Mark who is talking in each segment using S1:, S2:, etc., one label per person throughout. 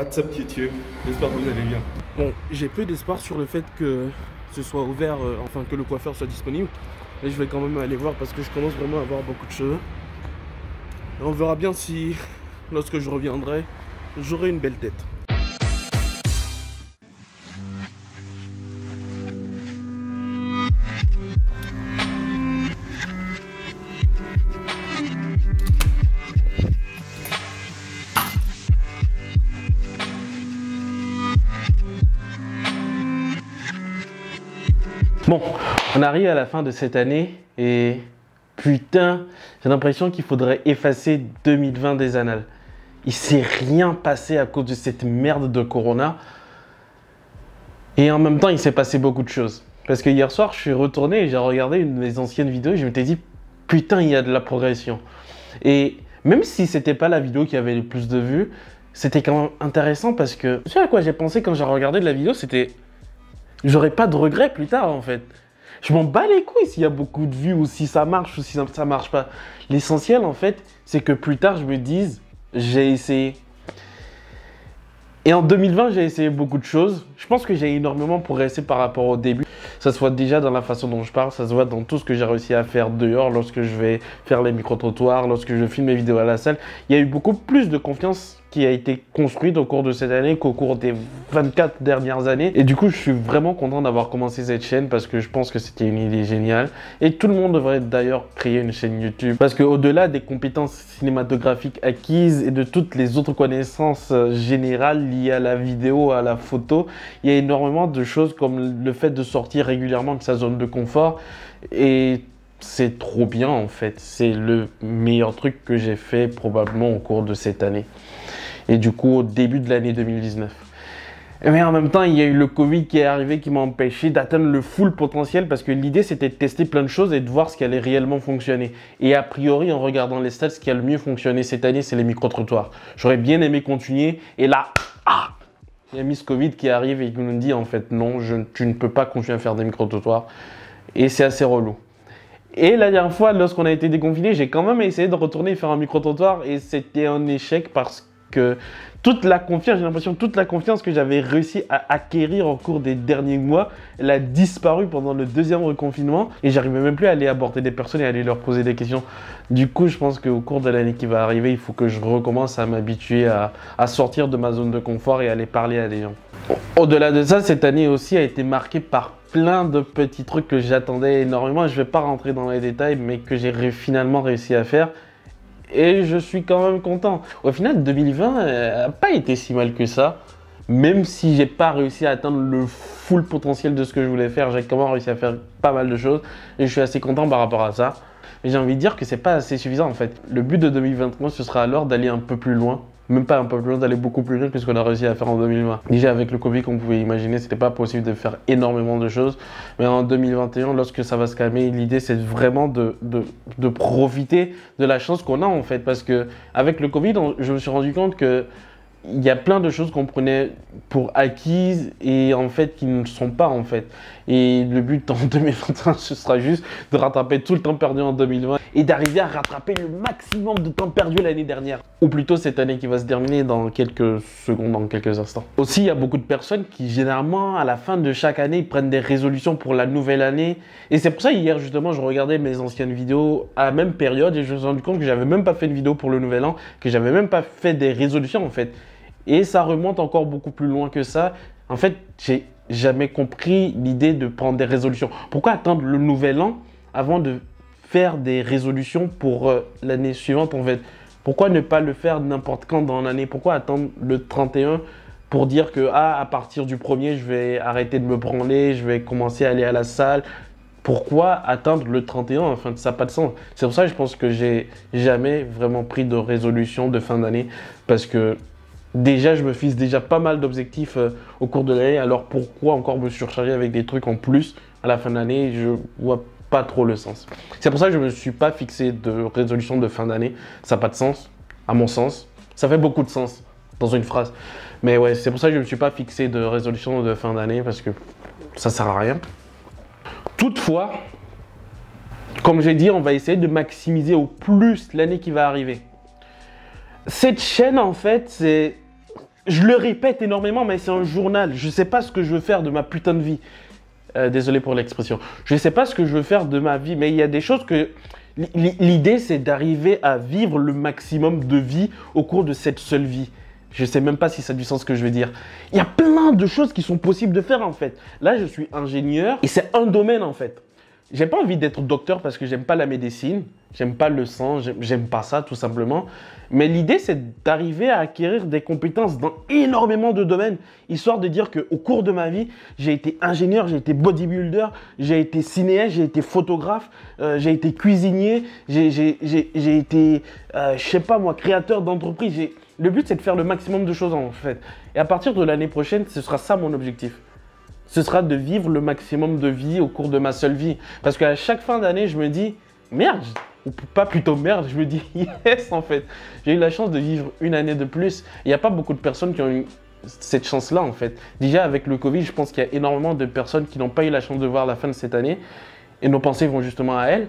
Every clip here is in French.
S1: What's up YouTube, j'espère que vous allez bien.
S2: Bon, j'ai peu d'espoir sur le fait que ce soit ouvert, enfin que le coiffeur soit disponible. Mais je vais quand même aller voir parce que je commence vraiment à avoir beaucoup de cheveux. Et on verra bien si, lorsque je reviendrai, j'aurai une belle tête.
S3: Bon, on arrive à la fin de cette année et putain, j'ai l'impression qu'il faudrait effacer 2020 des annales. Il s'est rien passé à cause de cette merde de Corona. Et en même temps, il s'est passé beaucoup de choses. Parce que hier soir, je suis retourné et j'ai regardé une de mes anciennes vidéos et je m'étais dit, putain, il y a de la progression. Et même si c'était pas la vidéo qui avait le plus de vues, c'était quand même intéressant parce que tu sais à quoi j'ai pensé quand j'ai regardé de la vidéo, c'était... J'aurais pas de regrets plus tard en fait. Je m'en bats les couilles s'il y a beaucoup de vues ou si ça marche ou si ça marche pas. L'essentiel en fait, c'est que plus tard je me dise, j'ai essayé. Et en 2020, j'ai essayé beaucoup de choses. Je pense que j'ai énormément progressé par rapport au début. Ça se voit déjà dans la façon dont je parle, ça se voit dans tout ce que j'ai réussi à faire dehors, lorsque je vais faire les micro-trottoirs, lorsque je filme mes vidéos à la salle. Il y a eu beaucoup plus de confiance qui a été construite au cours de cette année qu'au cours des 24 dernières années. Et du coup, je suis vraiment content d'avoir commencé cette chaîne parce que je pense que c'était une idée géniale. Et tout le monde devrait d'ailleurs créer une chaîne YouTube. Parce qu'au-delà des compétences cinématographiques acquises et de toutes les autres connaissances générales liées à la vidéo, à la photo, il y a énormément de choses comme le fait de sortir régulièrement de sa zone de confort. Et c'est trop bien en fait. C'est le meilleur truc que j'ai fait probablement au cours de cette année. Et du coup, au début de l'année 2019. Mais en même temps, il y a eu le Covid qui est arrivé qui m'a empêché d'atteindre le full potentiel parce que l'idée, c'était de tester plein de choses et de voir ce qui allait réellement fonctionner. Et a priori, en regardant les stats, ce qui a le mieux fonctionné cette année, c'est les micro-trottoirs. J'aurais bien aimé continuer et là, il y a Miss Covid qui arrive et qui nous dit en fait non, tu ne peux pas continuer à faire des micro-trottoirs. Et c'est assez relou. Et la dernière fois, lorsqu'on a été déconfiné, j'ai quand même essayé de retourner faire un micro-trottoir et c'était un échec parce que toute la confiance, j'ai l'impression que toute la confiance que j'avais réussi à acquérir au cours des derniers mois, elle a disparu pendant le deuxième reconfinement et j'arrivais même plus à aller aborder des personnes et à aller leur poser des questions. Du coup, je pense qu'au cours de l'année qui va arriver, il faut que je recommence à m'habituer à sortir de ma zone de confort et à aller parler à des gens. Au-delà de ça, cette année aussi a été marquée par plein de petits trucs que j'attendais énormément. Je ne vais pas rentrer dans les détails, mais que j'ai finalement réussi à faire. Et je suis quand même content. Au final, 2020 n'a pas été si mal que ça. Même si j'ai pas réussi à atteindre le full potentiel de ce que je voulais faire, j'ai quand même réussi à faire pas mal de choses. Et je suis assez content par rapport à ça. Mais j'ai envie de dire que c'est pas assez suffisant en fait. Le but de 2023, ce sera alors d'aller un peu plus loin. Même pas un peu plus loin, d'aller beaucoup plus loin que ce qu'on a réussi à faire en 2020. Déjà avec le Covid, comme vous pouvez imaginer, c'était pas possible de faire énormément de choses. Mais en 2021, lorsque ça va se calmer, l'idée c'est vraiment de profiter de la chance qu'on a en fait. Parce que avec le Covid, je me suis rendu compte que il y a plein de choses qu'on prenait pour acquises et en fait qui ne sont pas en fait. Et le but en 2021, ce sera juste de rattraper tout le temps perdu en 2020 et d'arriver à rattraper le maximum de temps perdu l'année dernière. Ou plutôt cette année qui va se terminer dans quelques secondes, dans quelques instants. Aussi, il y a beaucoup de personnes qui généralement à la fin de chaque année ils prennent des résolutions pour la nouvelle année. Et c'est pour ça hier justement je regardais mes anciennes vidéos à la même période et je me suis rendu compte que j'avais même pas fait une vidéo pour le nouvel an, que j'avais même pas fait des résolutions en fait. Et ça remonte encore beaucoup plus loin que ça. En fait, j'ai jamais compris l'idée de prendre des résolutions. Pourquoi attendre le nouvel an avant de faire des résolutions pour l'année suivante en fait? Pourquoi ne pas le faire n'importe quand dans l'année? Pourquoi attendre le 31 pour dire que à partir du 1er, je vais arrêter de me branler, je vais commencer à aller à la salle? Pourquoi attendre le 31? Enfin, ça n'a pas de sens. C'est pour ça que je pense que j'ai jamais vraiment pris de résolution de fin d'année parce que déjà, je me fixe déjà pas mal d'objectifs au cours de l'année. Alors pourquoi encore me surcharger avec des trucs en plus à la fin de l'année? Je vois pas trop le sens. C'est pour ça que je ne me suis pas fixé de résolution de fin d'année. Ça n'a pas de sens, à mon sens. Ça fait beaucoup de sens dans une phrase. Mais ouais, c'est pour ça que je ne me suis pas fixé de résolution de fin d'année parce que ça sert à rien. Toutefois, comme j'ai dit, on va essayer de maximiser au plus l'année qui va arriver. Cette chaîne, en fait, je le répète énormément, mais c'est un journal. Je ne sais pas ce que je veux faire de ma putain de vie. Désolé pour l'expression. Je ne sais pas ce que je veux faire de ma vie, mais il y a des choses que... L'idée, c'est d'arriver à vivre le maximum de vie au cours de cette seule vie. Je ne sais même pas si ça a du sens ce que je veux dire. Il y a plein de choses qui sont possibles de faire en fait. Là, je suis ingénieur et c'est un domaine en fait. J'ai pas envie d'être docteur parce que j'aime pas la médecine, j'aime pas le sang, j'aime pas ça tout simplement. Mais l'idée, c'est d'arriver à acquérir des compétences dans énormément de domaines, histoire de dire qu'au cours de ma vie, j'ai été ingénieur, j'ai été bodybuilder, j'ai été cinéaste, j'ai été photographe, j'ai été cuisinier, j'ai été, je sais pas moi, créateur d'entreprise. Le but, c'est de faire le maximum de choses en fait. Et à partir de l'année prochaine, ce sera ça mon objectif. Ce sera de vivre le maximum de vie au cours de ma seule vie. Parce qu'à chaque fin d'année, je me dis, merde, ou pas plutôt merde, je me dis, yes en fait. J'ai eu la chance de vivre une année de plus. Il n'y a pas beaucoup de personnes qui ont eu cette chance-là en fait. Déjà avec le Covid, je pense qu'il y a énormément de personnes qui n'ont pas eu la chance de voir la fin de cette année. Et nos pensées vont justement à elles.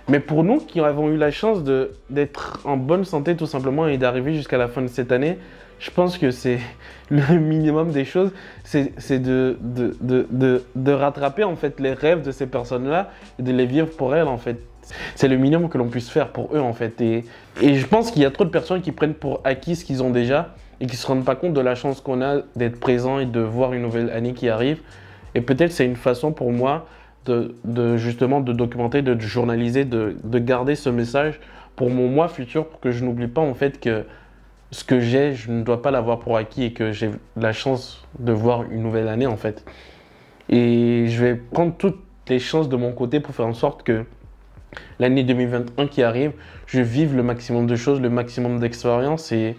S3: Mais pour nous qui avons eu la chance d'être en bonne santé tout simplement et d'arriver jusqu'à la fin de cette année, je pense que c'est le minimum des choses, c'est de rattraper en fait les rêves de ces personnes-là et de les vivre pour elles en fait. C'est le minimum que l'on puisse faire pour eux en fait. Et je pense qu'il y a trop de personnes qui prennent pour acquis ce qu'ils ont déjà et qui ne se rendent pas compte de la chance qu'on a d'être présent et de voir une nouvelle année qui arrive. Et peut-être c'est une façon pour moi justement de documenter, de journaliser, de garder ce message pour mon moi futur, pour que je n'oublie pas en fait que ce que j'ai, je ne dois pas l'avoir pour acquis et que j'ai la chance de voir une nouvelle année en fait. Et je vais prendre toutes les chances de mon côté pour faire en sorte que l'année 2021 qui arrive, je vive le maximum de choses, le maximum d'expériences et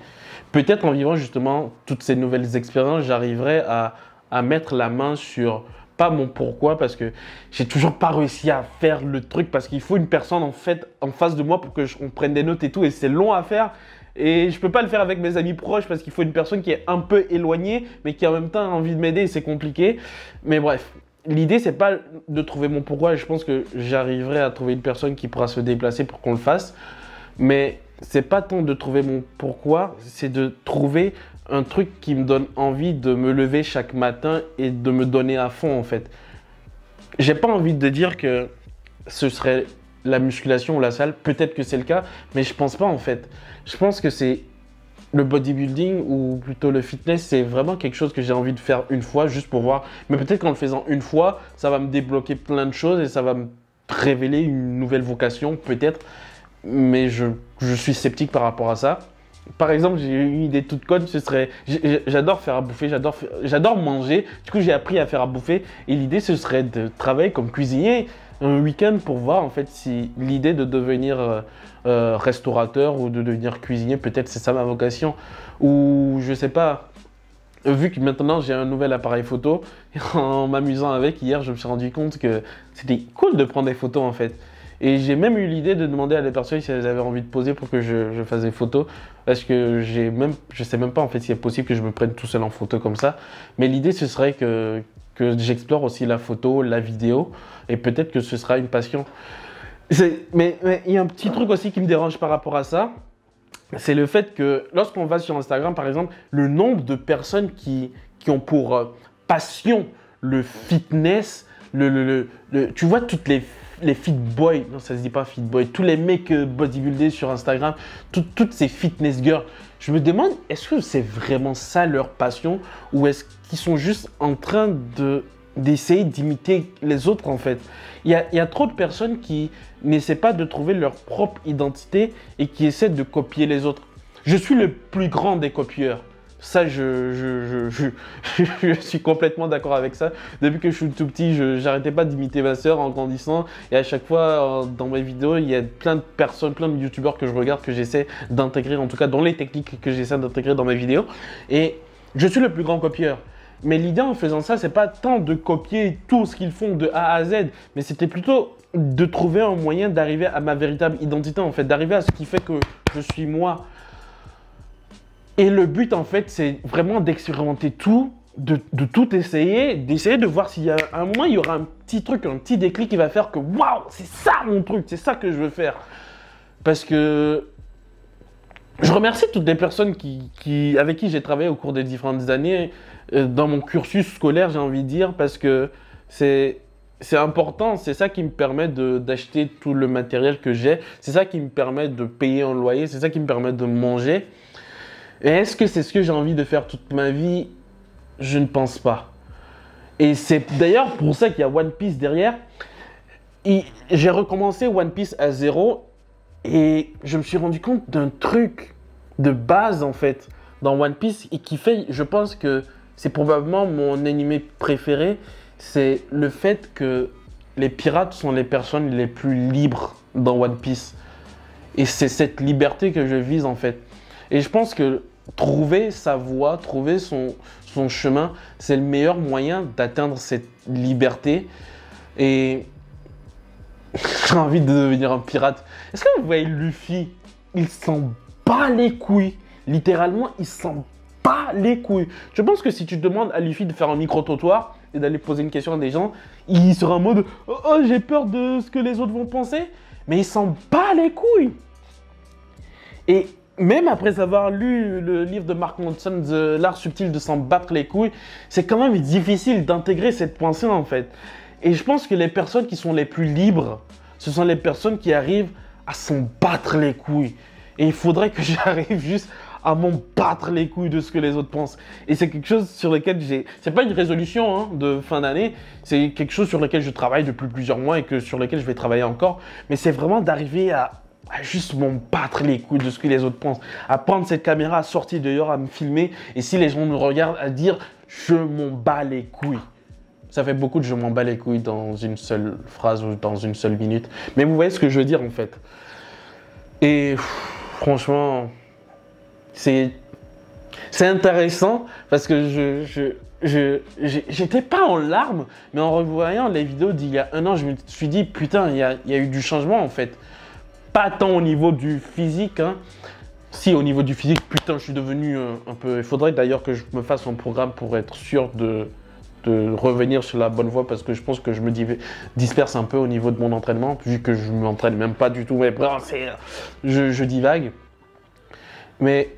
S3: peut-être en vivant justement toutes ces nouvelles expériences, j'arriverai à mettre la main sur pas mon pourquoi parce que j'ai toujours pas réussi à faire le truc parce qu'il faut une personne en fait en face de moi pour qu'on prenne des notes et tout et c'est long à faire. Et je peux pas le faire avec mes amis proches parce qu'il faut une personne qui est un peu éloignée, mais qui en même temps a envie de m'aider et c'est compliqué. Mais bref, l'idée c'est pas de trouver mon pourquoi. Je pense que j'arriverai à trouver une personne qui pourra se déplacer pour qu'on le fasse. Mais c'est pas tant de trouver mon pourquoi, c'est de trouver un truc qui me donne envie de me lever chaque matin et de me donner à fond en fait. J'ai pas envie de dire que ce serait la musculation ou la salle, peut-être que c'est le cas, mais je pense pas en fait. Je pense que c'est le bodybuilding ou plutôt le fitness, c'est vraiment quelque chose que j'ai envie de faire une fois juste pour voir. Mais peut-être qu'en le faisant une fois, ça va me débloquer plein de choses et ça va me révéler une nouvelle vocation peut-être. Mais je suis sceptique par rapport à ça. Par exemple, j'ai une idée toute conne, ce serait, j'adore faire à bouffer, j'adore manger. Du coup, j'ai appris à faire à bouffer et l'idée, ce serait de travailler comme cuisinier un week-end pour voir en fait si l'idée de devenir restaurateur ou de devenir cuisinier, peut-être c'est ça ma vocation. Ou je sais pas, vu que maintenant j'ai un nouvel appareil photo, en m'amusant avec, hier je me suis rendu compte que c'était cool de prendre des photos en fait. Et j'ai même eu l'idée de demander à des personnes si elles avaient envie de poser pour que je fasse des photos. Parce que je sais même pas en fait s'il est possible que je me prenne tout seul en photo comme ça. Mais l'idée ce serait que j'explore aussi la photo, la vidéo. Et peut-être que ce sera une passion. Mais il y a un petit truc aussi qui me dérange par rapport à ça. C'est le fait que lorsqu'on va sur Instagram par exemple, le nombre de personnes qui ont pour passion le fitness, tu vois toutes les fit boys, non ça se dit pas fit boy, tous les mecs bodybuildés sur Instagram, toutes ces fitness girls, je me demande est-ce que c'est vraiment ça leur passion ou est-ce qu'ils sont juste en train d'essayer d'imiter les autres en fait. Il y a trop de personnes qui n'essaient pas de trouver leur propre identité et qui essaient de copier les autres. Je suis le plus grand des copieurs. Ça, je suis complètement d'accord avec ça. Depuis que je suis tout petit, j'arrêtais pas d'imiter ma sœur en grandissant. Et à chaque fois, dans mes vidéos, il y a plein de personnes, plein de youtubeurs que je regarde, que j'essaie d'intégrer, en tout cas dans les techniques que j'essaie d'intégrer dans mes vidéos. Et je suis le plus grand copieur. Mais l'idée en faisant ça, c'est pas tant de copier tout ce qu'ils font de A à Z, mais c'était plutôt de trouver un moyen d'arriver à ma véritable identité, en fait, d'arriver à ce qui fait que je suis moi. Et le but, en fait, c'est vraiment d'expérimenter tout, de tout essayer, d'essayer de voir s'il y a un moment, il y aura un petit truc, un petit déclic qui va faire que waouh, c'est ça mon truc, c'est ça que je veux faire. Parce que je remercie toutes les personnes avec qui j'ai travaillé au cours des différentes années dans mon cursus scolaire, j'ai envie de dire, parce que c'est important, c'est ça qui me permet d'acheter tout le matériel que j'ai, c'est ça qui me permet de payer un loyer, c'est ça qui me permet de manger. Et est-ce que c'est ce que j'ai envie de faire toute ma vie? Je ne pense pas. Et c'est d'ailleurs pour ça qu'il y a One Piece derrière. J'ai recommencé One Piece à zéro et je me suis rendu compte d'un truc de base en fait dans One Piece et qui fait, je pense que c'est probablement mon animé préféré, c'est le fait que les pirates sont les personnes les plus libres dans One Piece. Et c'est cette liberté que je vise en fait. Et je pense que trouver sa voie, trouver son chemin, c'est le meilleur moyen d'atteindre cette liberté. Et j'ai envie de devenir un pirate. Est-ce que vous voyez Luffy? Il s'en bat les couilles. Littéralement, il s'en bat les couilles. Je pense que si tu demandes à Luffy de faire un micro-trottoir et d'aller poser une question à des gens, il sera en mode « Oh, j'ai peur de ce que les autres vont penser. » Mais il s'en bat les couilles. Et même après avoir lu le livre de Mark Manson, L'art subtil de s'en battre les couilles, c'est quand même difficile d'intégrer cette pensée en fait. Et je pense que les personnes qui sont les plus libres, ce sont les personnes qui arrivent à s'en battre les couilles. Et il faudrait que j'arrive juste à m'en battre les couilles de ce que les autres pensent. Et c'est quelque chose sur lequel c'est pas une résolution hein, de fin d'année, c'est quelque chose sur lequel je travaille depuis plusieurs mois et sur lequel je vais travailler encore. Mais c'est vraiment d'arriver à juste m'en battre les couilles de ce que les autres pensent. À prendre cette caméra, à sortir dehors, à me filmer. Et si les gens me regardent, à dire « je m'en bats les couilles ». Ça fait beaucoup de « je m'en bats les couilles » dans une seule phrase ou dans une seule minute. Mais vous voyez ce que je veux dire en fait. Et franchement, c'est intéressant parce que j'étais pas en larmes, mais en revoyant les vidéos d'il y a un an, je me suis dit putain, il y a eu du changement en fait. Pas tant au niveau du physique, hein. Si au niveau du physique, putain, je suis devenu un peu... Il faudrait d'ailleurs que je me fasse un programme pour être sûr de revenir sur la bonne voie parce que je pense que je me disperse un peu au niveau de mon entraînement vu que je ne m'entraîne même pas du tout. Mais bref, je divague. Mais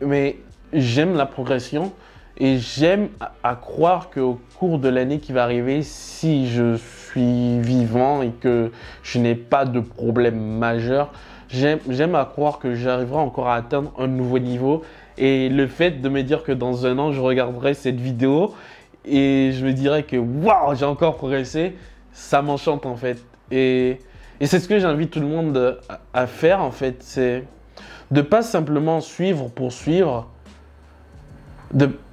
S3: j'aime la progression et j'aime à croire qu'au cours de l'année qui va arriver, si je suis vivant et que je n'ai pas de problème majeur, j'aime à croire que j'arriverai encore à atteindre un nouveau niveau. Et le fait de me dire que dans un an, je regarderai cette vidéo et je me dirais que waouh, j'ai encore progressé, ça m'enchante en fait. Et c'est ce que j'invite tout le monde à faire en fait, c'est de pas simplement suivre pour suivre.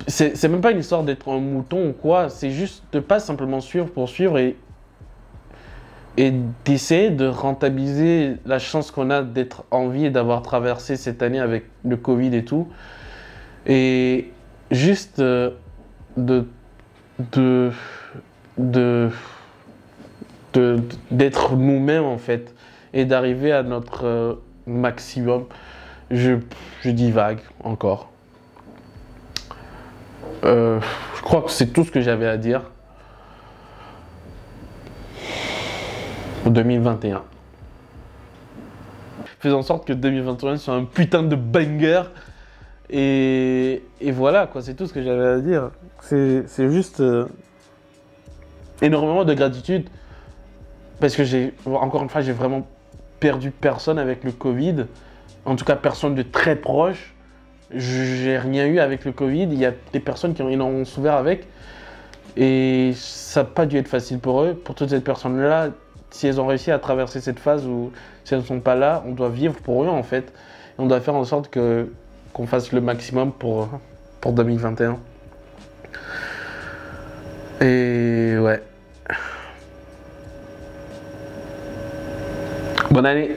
S3: C'est même pas une histoire d'être un mouton ou quoi, c'est juste de pas simplement suivre pour suivre et d'essayer de rentabiliser la chance qu'on a d'être en vie et d'avoir traversé cette année avec le Covid et tout. Et juste d'être nous-mêmes en fait et d'arriver à notre maximum. Je divague encore. Je crois que c'est tout ce que j'avais à dire. 2021. Fais en sorte que 2021 soit un putain de banger. Et voilà, quoi, c'est tout ce que j'avais à dire. C'est juste énormément de gratitude. Parce que encore une fois, j'ai vraiment perdu personne avec le Covid. En tout cas, personne de très proche. J'ai rien eu avec le Covid. Il y a des personnes qui en ont souffert avec. Et ça n'a pas dû être facile pour eux. Pour toutes ces personnes-là, si elles ont réussi à traverser cette phase ou si elles ne sont pas là, on doit vivre pour eux en fait. Et on doit faire en sorte qu'on fasse le maximum pour 2021. Et ouais. Bonne année.